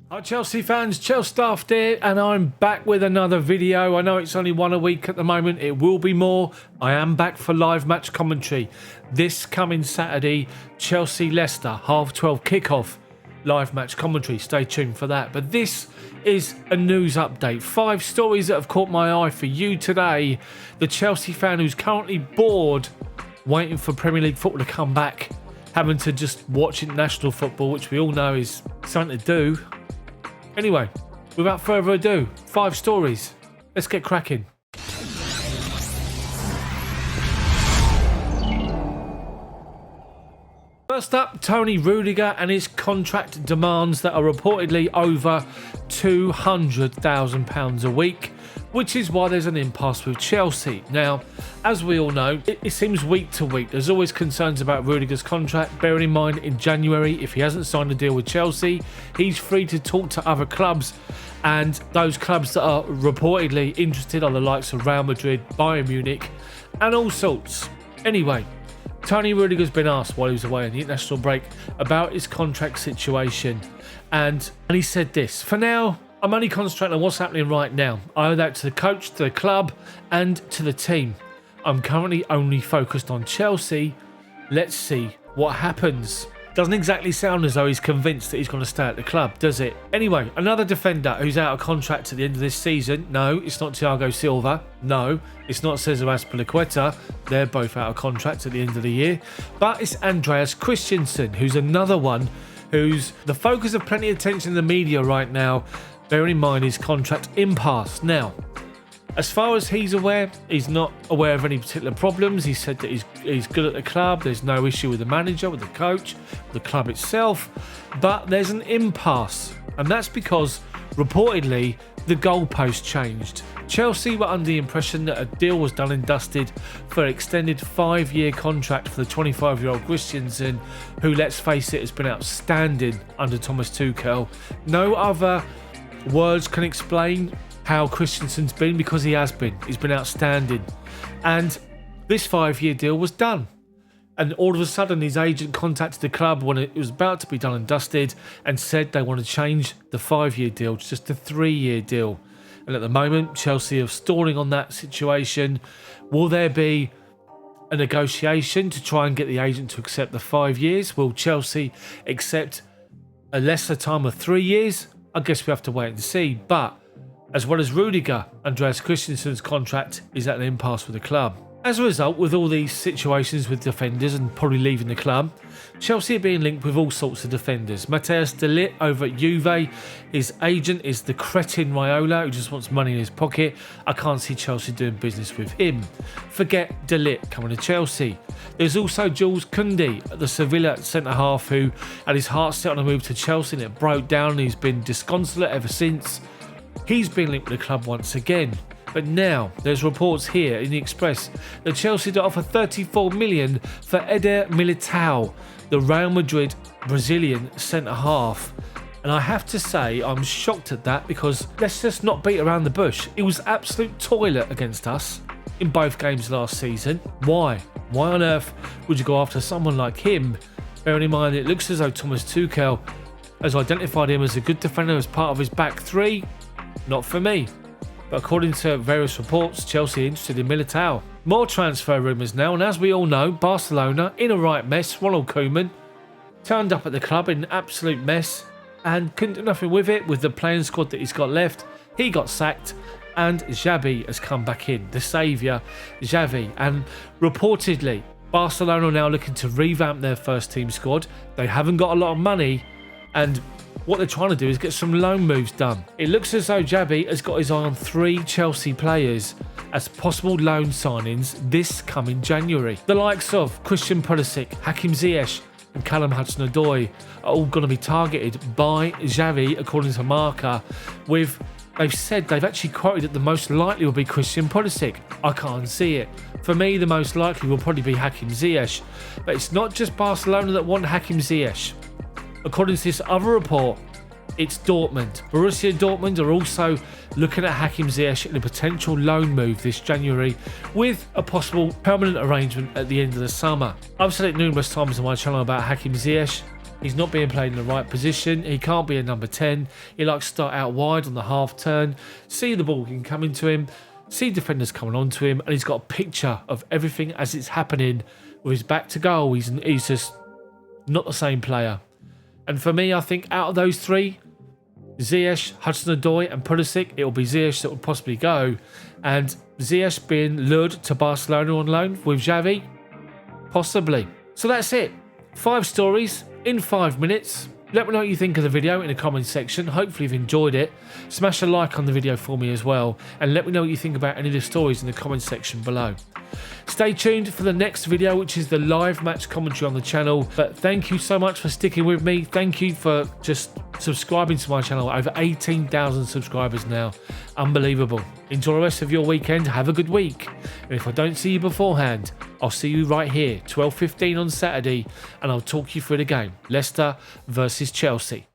Hi Chelsea fans, Chels Daft here, and I'm back with another video. I know it's only one a week at the moment, it will be more. I am back for live match commentary. This coming Saturday, Chelsea-Leicester, 12:30 kickoff, live match commentary. Stay tuned for that. But this is a news update. 5 stories that have caught my eye for you today. The Chelsea fan who's currently bored, waiting for Premier League football to come back, having to just watch international football, which we all know is something to do. Anyway, without further ado, 5 stories. Let's get cracking. First up, Toni Rudiger and his contract demands that are reportedly over £200,000 a week, which is why there's an impasse with Chelsea. Now, as we all know, it seems week to week. There's always concerns about Rudiger's contract. Bearing in mind, in January, if he hasn't signed a deal with Chelsea, he's free to talk to other clubs. And those clubs that are reportedly interested are the likes of Real Madrid, Bayern Munich, and all sorts. Anyway, Toni Rudiger's been asked while he was away on the international break about his contract situation. And he said this: "For now, I'm only concentrating on what's happening right now. I owe that to the coach, to the club, and to the team. I'm currently only focused on Chelsea. Let's see what happens." Doesn't exactly sound as though he's convinced that he's going to stay at the club, does it? Anyway, another defender who's out of contract at the end of this season. No, it's not Thiago Silva. No, it's not Cesar Azpilicueta. They're both out of contract at the end of the year. But it's Andreas Christensen, who's another one who's the focus of plenty of attention in the media right now, bearing in mind his contract impasse. Now, as far as he's aware, he's not aware of any particular problems. He said that he's good at the club. There's no issue with the manager, with the coach, with the club itself. But there's an impasse. And that's because, reportedly, the goalpost changed. Chelsea were under the impression that a deal was done and dusted for an extended 5-year contract for the 25-year-old Christensen, who, let's face it, has been outstanding under Thomas Tuchel. No other words can explain how Christensen's been, because he has been. He's been outstanding. And this 5-year deal was done. And all of a sudden, his agent contacted the club when it was about to be done and dusted and said they want to change the 5-year deal to just a 3-year deal. And at the moment, Chelsea are stalling on that situation. Will there be a negotiation to try and get the agent to accept the 5 years? Will Chelsea accept a lesser time of 3 years? I guess we have to wait and see. But as well as Rudiger, Andreas Christensen's contract is at an impasse with the club. As a result, with all these situations with defenders and probably leaving the club, Chelsea are being linked with all sorts of defenders. Matthias de Ligt over at Juve. His agent is the cretin Raiola, who just wants money in his pocket. I can't see Chelsea doing business with him. Forget de Ligt coming to Chelsea. There's also Jules Koundé, the Sevilla centre-half, who had his heart set on a move to Chelsea and it broke down, and he's been disconsolate ever since. He's been linked with the club once again. But now, there's reports here in the Express that Chelsea to offer $34 million for Eder Militao, the Real Madrid Brazilian centre-half. And I have to say, I'm shocked at that, because let's just not beat around the bush. It was absolute toilet against us in both games last season. Why? Why on earth would you go after someone like him? Bearing in mind, it looks as though Thomas Tuchel has identified him as a good defender as part of his back three. Not for me. But according to various reports, Chelsea are interested in Militao. More transfer rumours now, and as we all know, Barcelona, in a right mess. Ronald Koeman turned up at the club in an absolute mess and couldn't do nothing with it. With the playing squad that he's got left, he got sacked, and Xavi has come back in, the saviour Xavi. And reportedly, Barcelona are now looking to revamp their first team squad. They haven't got a lot of money, and what they're trying to do is get some loan moves done. It looks as though Xavi has got his eye on 3 Chelsea players as possible loan signings this coming January. The likes of Christian Pulisic, Hakim Ziyech and Callum Hudson-Odoi are all going to be targeted by Xavi, according to Marca, with, they've said, they've actually quoted that the most likely will be Christian Pulisic. I can't see it. For me, the most likely will probably be Hakim Ziyech. But it's not just Barcelona that want Hakim Ziyech. According to this other report, it's Dortmund. Borussia Dortmund are also looking at Hakim Ziyech in a potential loan move this January, with a possible permanent arrangement at the end of the summer. I've said it numerous times on my channel about Hakim Ziyech. He's not being played in the right position. He can't be a number 10. He likes to start out wide on the half turn, see the ball coming to him, see defenders coming onto him, and he's got a picture of everything as it's happening with his back to goal. He's just not the same player. And for me, I think out of those three, Ziyech, Hudson-Odoi and Pulisic, it will be Ziyech that will possibly go. And Ziyech being lured to Barcelona on loan with Xavi, possibly. So that's it. 5 stories in 5 minutes. Let me know what you think of the video in the comments section. Hopefully you've enjoyed it. Smash a like on the video for me as well. And let me know what you think about any of the stories in the comments section below. Stay tuned for the next video, which is the live match commentary on the channel. But thank you so much for sticking with me. Thank you for just subscribing to my channel. Over 18,000 subscribers now. Unbelievable. Enjoy the rest of your weekend. Have a good week. And if I don't see you beforehand, I'll see you right here, 12:15 on Saturday, and I'll talk you through the game. Leicester versus Chelsea.